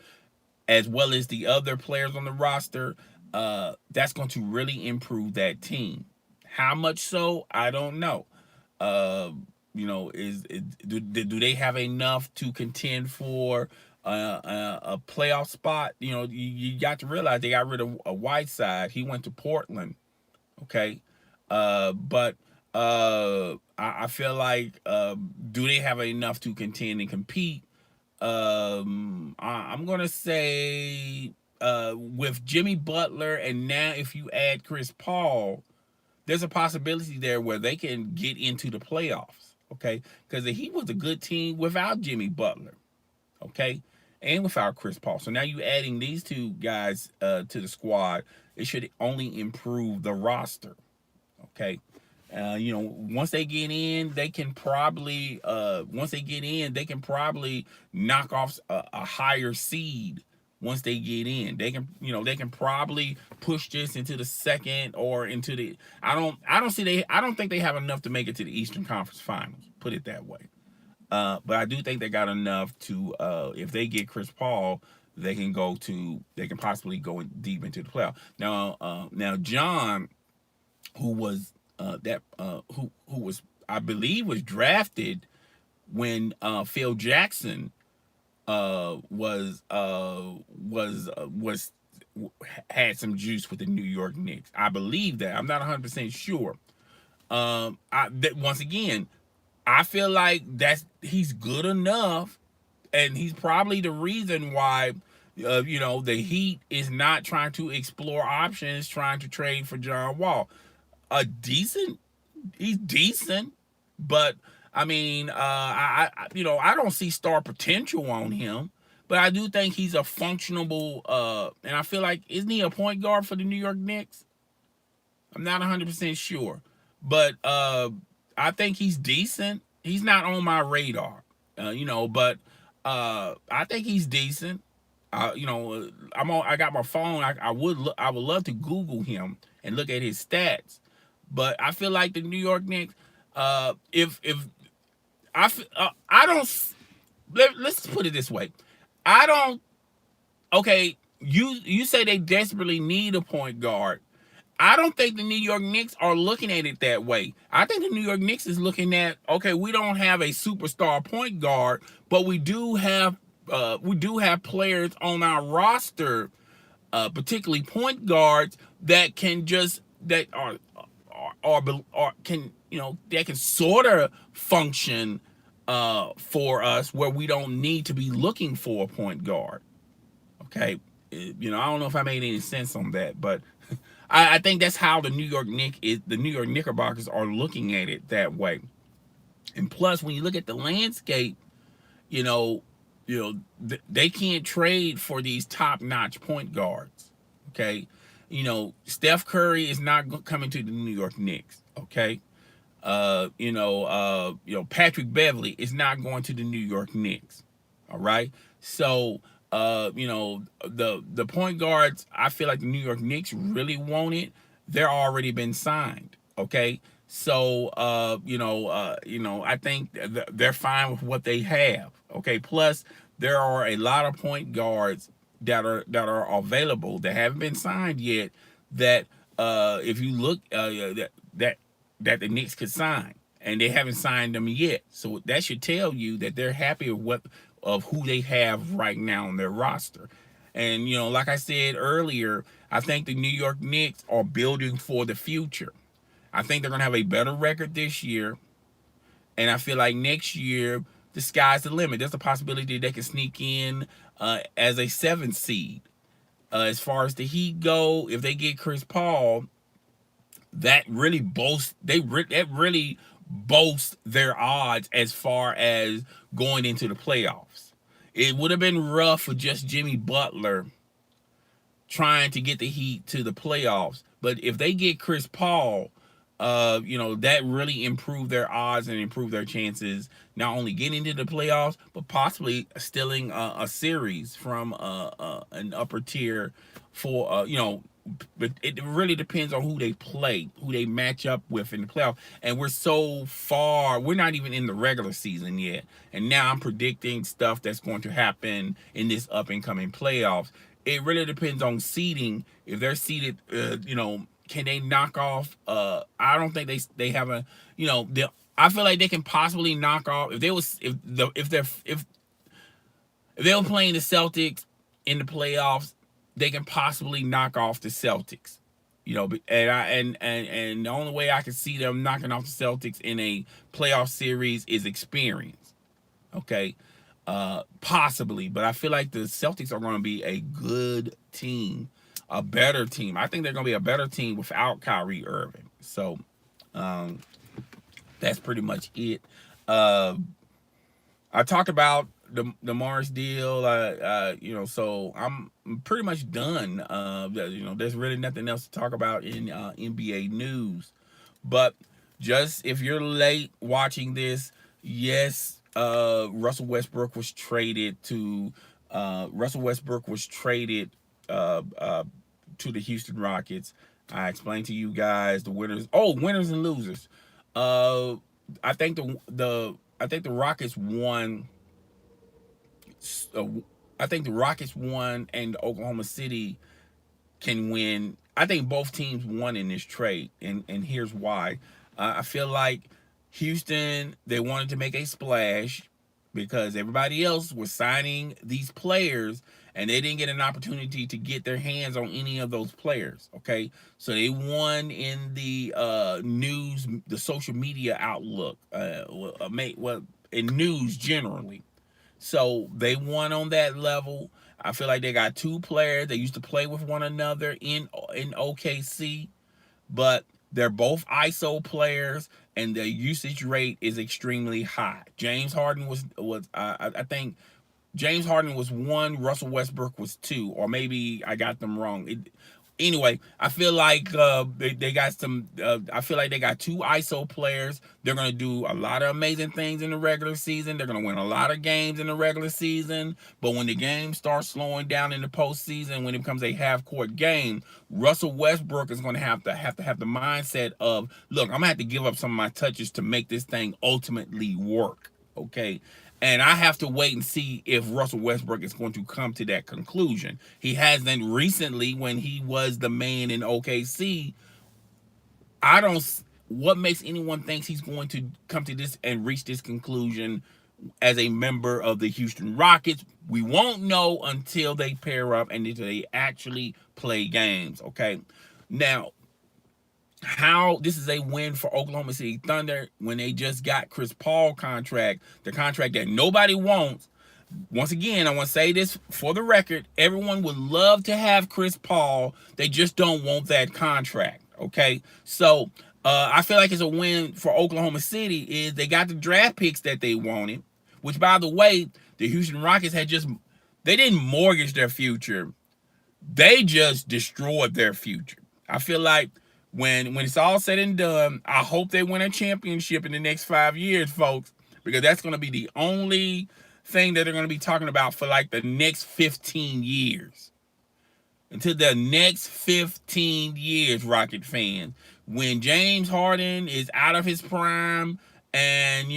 as well as the other players on the roster, that's going to really improve that team. How much so? I don't know. Uh, do they have enough to contend for a playoff spot? You got to realize they got rid of a Whiteside. He went to Portland. Okay, but I feel like do they have enough to contend and compete? I'm gonna say with Jimmy Butler, and now if you add Chris Paul, there's a possibility there where they can get into the playoffs. Okay, because the Heat was a good team without Jimmy Butler. Okay, and without Chris Paul. So now you adding these two guys to the squad, it should only improve the roster. Okay. Once they get in, they can probably knock off a higher seed. Once they get in, they can probably push this into the second or into the. I don't think they have enough to make it to the Eastern Conference Finals. Put it that way. But I do think they got enough to. If they get Chris Paul, they can possibly go deep into the playoff. Now John, who was who was I believe was drafted when Phil Jackson was had some juice with the New York Knicks. I believe that. I'm not 100% sure. Once again, I feel like he's good enough, and he's probably the reason why the Heat is not trying to explore options, trying to trade for John Wall. He's decent, but I mean, I don't see star potential on him, but I do think he's a functionable, and I feel like, isn't he a point guard for the New York Knicks? I'm not 100% sure, but I think he's decent. He's not on my radar, but I think he's decent. I got my phone. I would love to Google him and look at his stats, but I feel like the New York Knicks, if I don't, let's put it this way, I don't. Okay, you say they desperately need a point guard. I don't think the New York Knicks are looking at it that way. I think the New York Knicks is looking at, okay, we don't have a superstar point guard, but we do have players on our roster, particularly point guards that can that can sort of function for us, where we don't need to be looking for a point guard. Okay, I don't know if I made any sense on that, but I think that's how the New York Knickerbockers are looking at it that way. And plus, when you look at the landscape, they can't trade for these top-notch point guards. Okay, Steph Curry is not coming to the New York Knicks. Okay, Patrick Beverly is not going to the New York Knicks. All right, so the point guards, I feel like the New York Knicks really want it. They're already been signed. Okay, so I think they're fine with what they have. Okay, plus there are a lot of point guards that are available that haven't been signed yet. That if you look that the Knicks could sign, and they haven't signed them yet. So that should tell you that they're happy with who they have right now on their roster. And like I said earlier, I think the New York Knicks are building for the future. I think they're gonna have a better record this year, and I feel like next year the sky's the limit. There's a possibility they can sneak in as a 7th seed. As far as the Heat go, if they get Chris Paul, that really that really boasts their odds as far as going into the playoffs. It would have been rough for just Jimmy Butler trying to get the Heat to the playoffs, but if they get Chris Paul, that really improved their odds and improved their chances not only getting into the playoffs but possibly stealing a series from an upper tier for but it really depends on who they play, who they match up with in the playoff. And we're not even in the regular season yet. And now I'm predicting stuff that's going to happen in this up and coming playoffs. It really depends on seeding. If they're seeded, can they knock off? I don't think they have a, I feel like they can possibly knock off if they were playing the Celtics in the playoffs, they can possibly knock off the Celtics. And the only way I can see them knocking off the Celtics in a playoff series is experience. Okay. Possibly, but I feel like the Celtics are going to be a good team, a better team. I think they're going to be a better team without Kyrie Irving. So, that's pretty much it. I talked about the Morris deal, so I'm pretty much done. There's really nothing else to talk about in NBA news. But just if you're late watching this, yes, Russell Westbrook was traded to the Houston Rockets. I explained to you guys the winners. Oh, winners and losers. I think the Rockets won. I think the Rockets won, and Oklahoma City can win. I think both teams won in this trade, and here's why. I feel like Houston, they wanted to make a splash because everybody else was signing these players, and they didn't get an opportunity to get their hands on any of those players. Okay, so they won in the news, the social media outlook, in news generally. So they won on that level. I feel like they got two players. They used to play with one another in OKC, but they're both ISO players, and the usage rate is extremely high. James Harden was I think James Harden was 1, Russell Westbrook was 2, or maybe I got them wrong. Anyway, I feel like they got some. I feel like they got 2 ISO players. They're gonna do a lot of amazing things in the regular season. They're gonna win a lot of games in the regular season. But when the game starts slowing down in the postseason, when it becomes a half-court game, Russell Westbrook is gonna have to have the mindset of, look, I'm gonna have to give up some of my touches to make this thing ultimately work. Okay. And I have to wait and see if Russell Westbrook is going to come to that conclusion. He hasn't recently when he was the man in OKC. What makes anyone think he's going to come to this and reach this conclusion as a member of the Houston Rockets? We won't know until they pair up and until they actually play games, okay? Now, how this is a win for Oklahoma City Thunder when they just got Chris Paul contract, the contract that nobody wants. Once again, I want to say this for the record. Everyone would love to have Chris Paul. They just don't want that contract, okay? So I feel like it's a win for Oklahoma City is they got the draft picks that they wanted, which, by the way, the Houston Rockets they didn't mortgage their future. They just destroyed their future. I feel like when it's all said and done, I hope they win a championship in the next 5 years, folks, because that's going to be the only thing that they're going to be talking about for like the next 15 years. Until the next 15 years, Rocket fans. When James Harden is out of his prime and,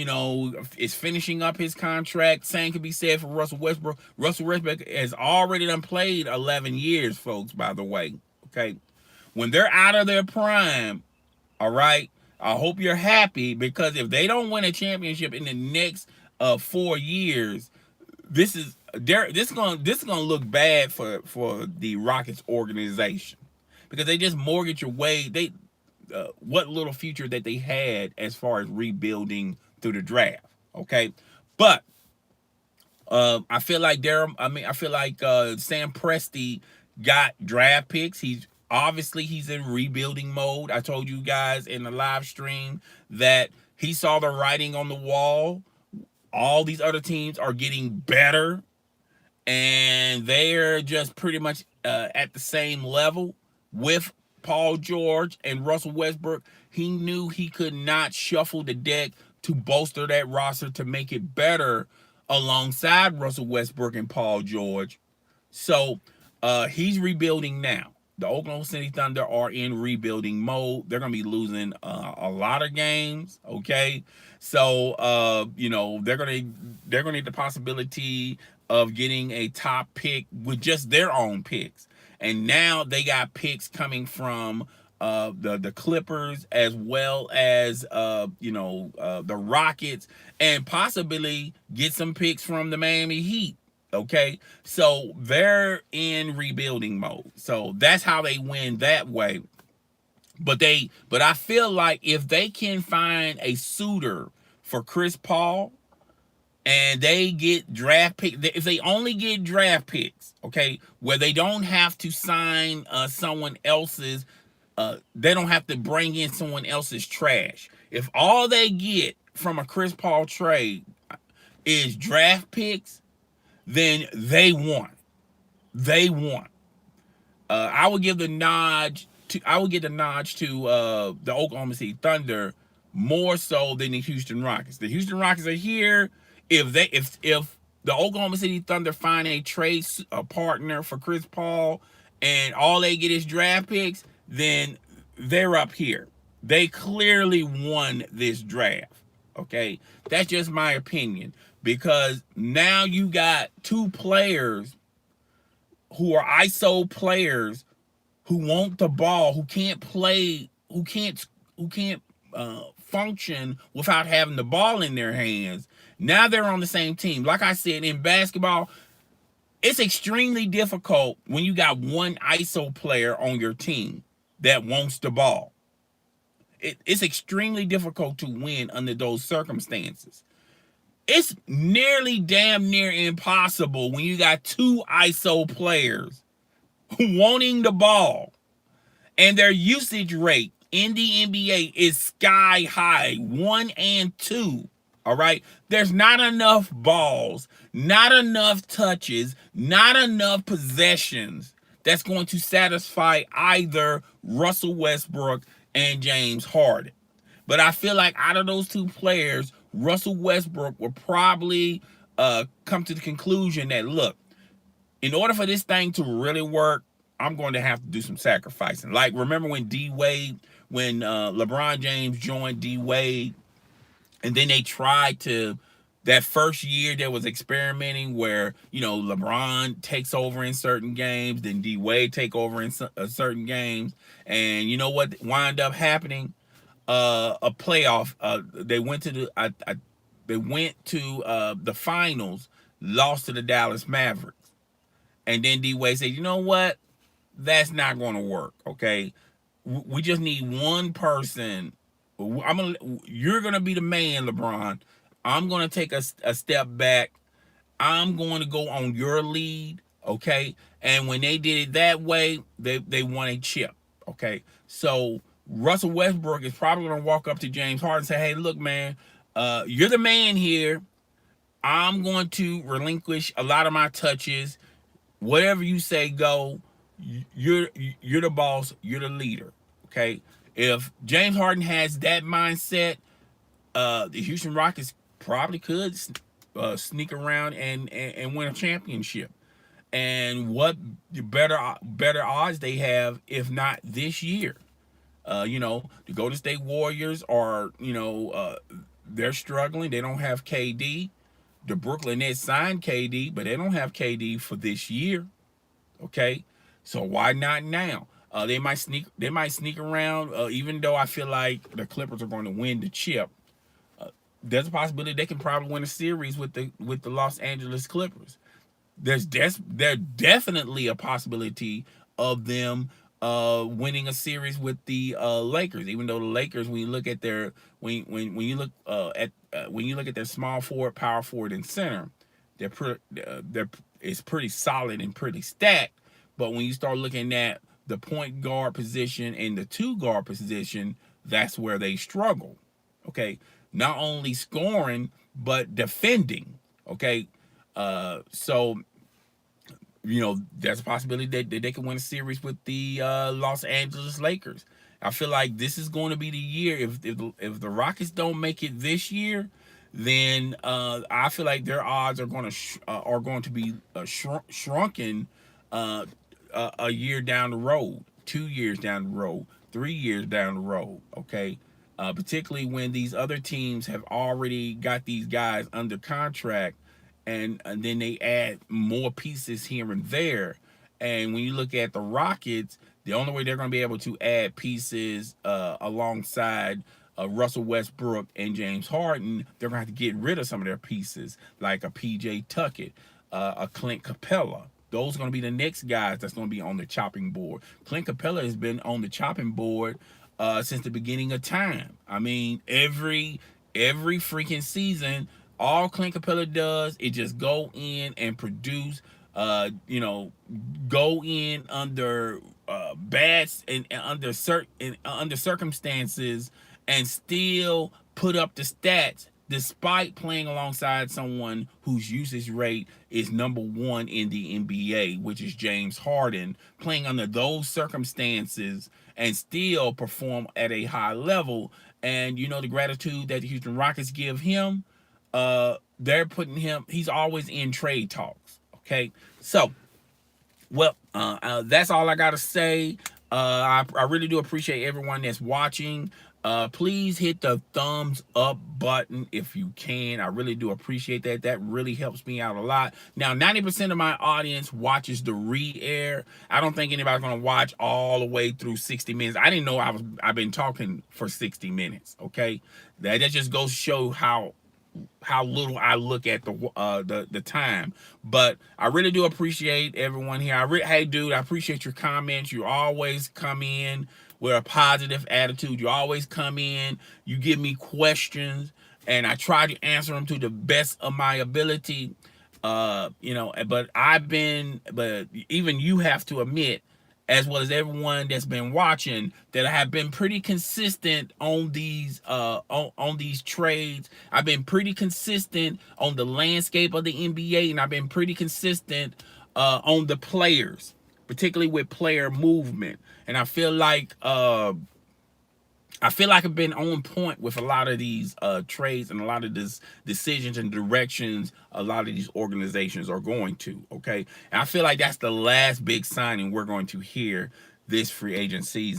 is finishing up his contract, same can be said for Russell Westbrook. Russell Westbrook has already done played 11 years, folks, by the way, okay? When they're out of their prime, all right, I hope you're happy, because if they don't win a championship in the next 4 years, this is gonna look bad for the Rockets organization, because they just mortgage away what little future that they had as far as rebuilding through the draft. Okay, But I feel like I feel like Sam Presti got draft picks. He's in rebuilding mode. I told you guys in the live stream that he saw the writing on the wall. All these other teams are getting better, and they're just pretty much at the same level with Paul George and Russell Westbrook. He knew he could not shuffle the deck to bolster that roster to make it better alongside Russell Westbrook and Paul George. So he's rebuilding now. The Oklahoma City Thunder are in rebuilding mode. They're gonna be losing a lot of games. Okay, so they're gonna need the possibility of getting a top pick with just their own picks. And now they got picks coming from the Clippers as well as the Rockets, and possibly get some picks from the Miami Heat. Okay, so they're in rebuilding mode. So that's how they win that way. But I feel like if they can find a suitor for Chris Paul and they get draft pick, if they only get draft picks, okay, where they don't have to sign someone else's, they don't have to bring in someone else's trash. If all they get from a Chris Paul trade is draft picks, then they won. They won. I would give the nod to the Oklahoma City Thunder more so than the Houston Rockets. The Houston Rockets are here. If the Oklahoma City Thunder find a trade partner for Chris Paul and all they get is draft picks, then they're up here. They clearly won this draft. Okay, that's just my opinion, because now you got two players who are ISO players who want the ball, who can't play, who can't function without having the ball in their hands. Now they're on the same team. Like I said, in basketball, it's extremely difficult when you got one ISO player on your team that wants the ball. It's extremely difficult to win under those circumstances. It's nearly damn near impossible when you got two ISO players wanting the ball and their usage rate in the NBA is sky high, 1 and 2. All right, there's not enough balls, not enough touches, not enough possessions that's going to satisfy either Russell Westbrook and James Harden. But I feel like out of those two players, Russell Westbrook will probably come to the conclusion that, look, in order for this thing to really work, I'm going to have to do some sacrificing. Like, remember when when LeBron James joined D Wade, and then they tried to, that first year there was experimenting where, LeBron takes over in certain games, then D Wade take over in certain games, and you know what wound up happening? A playoff. They went to the finals, lost to the Dallas Mavericks, and then D Wade said, "You know what? That's not going to work. Okay, we just need one person. You're gonna be the man, LeBron. I'm gonna take a step back. I'm going to go on your lead." Okay, and when they did it that way, they won a chip. Okay, so Russell Westbrook is probably going to walk up to James Harden and say, "Hey, look, man, you're the man here. I'm going to relinquish a lot of my touches. Whatever you say, go. You're the boss. You're the leader." Okay. If James Harden has that mindset, the Houston Rockets probably could sneak around and win a championship. And what better odds they have if not this year? The Golden State Warriors are, they're struggling. They don't have KD. The Brooklyn Nets signed KD, but they don't have KD for this year. Okay, so why not now? They might sneak around. Even though I feel like the Clippers are going to win the chip, there's a possibility they can probably win a series with the Los Angeles Clippers. There's definitely a possibility of them winning a series with the Lakers. Even though the Lakers, when you look at their when you look at when you look at their small forward, power forward, and center, they're it's pretty solid and pretty stacked. But when you start looking at the point guard position and the two guard position, that's where they struggle. Okay, not only scoring but defending. Okay, so there's a possibility that they can win a series with the Los Angeles Lakers. I feel like this is going to be the year. If the Rockets don't make it this year, then I feel like their odds are going to be shrunken a year down the road, 2 years down the road, 3 years down the road. Okay, particularly when these other teams have already got these guys under contract, and then they add more pieces here and there. And when you look at the Rockets, the only way they're going to be able to add pieces alongside Russell Westbrook and James Harden, they're going to have to get rid of some of their pieces, like a PJ Tuckett, a Clint Capella. Those are going to be the next guys that's going to be on the chopping board. Clint Capella has been on the chopping board since the beginning of time. I mean, every freaking season, all Clint Capella does is just go in and produce, go in under bad and under circumstances and still put up the stats despite playing alongside someone whose usage rate is #1 in the NBA, which is James Harden, playing under those circumstances and still perform at a high level. And the gratitude that the Houston Rockets give him, they're putting him, he's always in trade talks. Okay, so that's all I gotta say. I really do appreciate everyone that's watching. Please hit the thumbs up button if you can. I really do appreciate that. That really helps me out a lot. Now, 90% of my audience watches the re-air. I don't think anybody's gonna watch all the way through 60 minutes. I didn't know I've been talking for 60 minutes. Okay, that just goes to show how little I look at the time. But I really do appreciate everyone here. Hey, dude, I appreciate your comments. You always come in with a positive attitude. You always come in, you give me questions, and I try to answer them to the best of my ability. But even you have to admit, as well as everyone that's been watching, that I have been pretty consistent on these on these trades. I've been pretty consistent on the landscape of the NBA, and I've been pretty consistent on the players, particularly with player movement. And I feel like I've been on point with a lot of these trades and a lot of these decisions and directions a lot of these organizations are going to. Okay, and I feel like that's the last big signing we're going to hear this free agency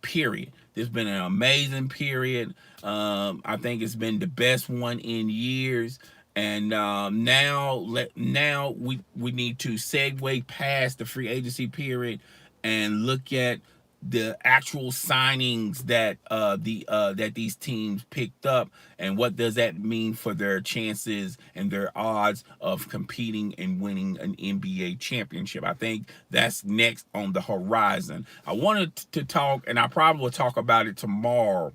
period. This has been an amazing period. I think it's been the best one in years. And now we need to segue past the free agency period and look at the actual signings that that these teams picked up, and what does that mean for their chances and their odds of competing and winning an NBA championship. I think that's next on the horizon. I wanted to talk, and I probably will talk about it tomorrow.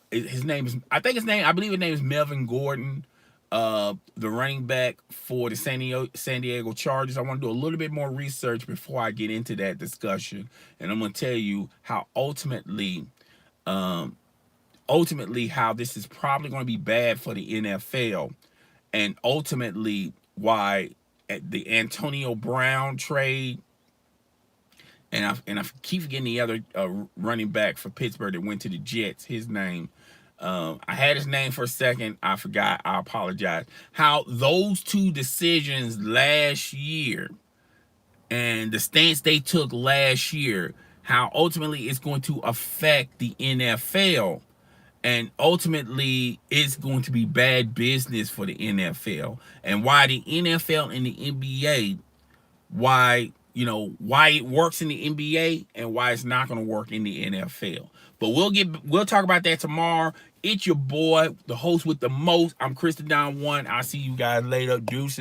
His name is, I believe his name is Melvin Gordon, the running back for the San Diego Chargers. I want to do a little bit more research before I get into that discussion, and I'm going to tell you how ultimately how this is probably going to be bad for the NFL, and ultimately why the Antonio Brown trade. And I keep forgetting the other running back for Pittsburgh that went to the Jets. His name, I had his name for a second. I forgot. I apologize. How those two decisions last year and the stance they took last year, how ultimately it's going to affect the NFL. And ultimately, it's going to be bad business for the NFL. And why the NFL and the NBA, why it works in the NBA and why it's not going to work in the NFL. But we'll talk about that tomorrow. It's your boy, the host with the most. I'm Chris the Don One. I'll see you guys later. Deuces.